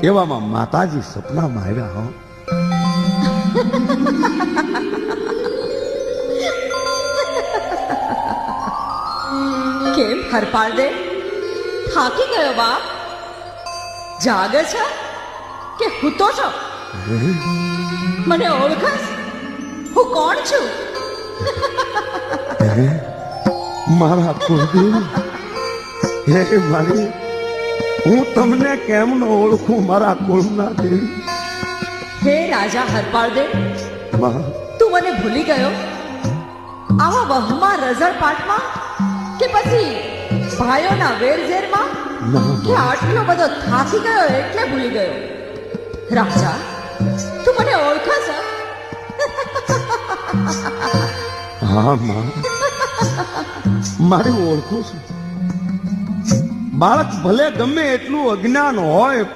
એવામાં માતાજી સપનામાં આવ્યા. હો કેમ હરપાળ દે થાકી ગયો બાપ? જાગે છે કે હૂતો છો? મને ઓળખસ? હું કોણ છું? મારા કુળદેવ, હે મારી, હું તમને કેમ ન ઓળખું મારા કુળના દેવી? હે રાજા હરપાળ દે, માં, તું મને ભૂલી ગયો? આવા વહમાં રઝળ પાટમાં કે પછી ભાઈઓના વેરઝેરમાં કે આટલો બધો થાકી ગયો એટલે ભૂલી ગયો? રાજા, તું મને ઓળખસ? હા માં, મારી ઓળખું છું. બાળક ભલે ગમે એટલું અજ્ઞાન હોય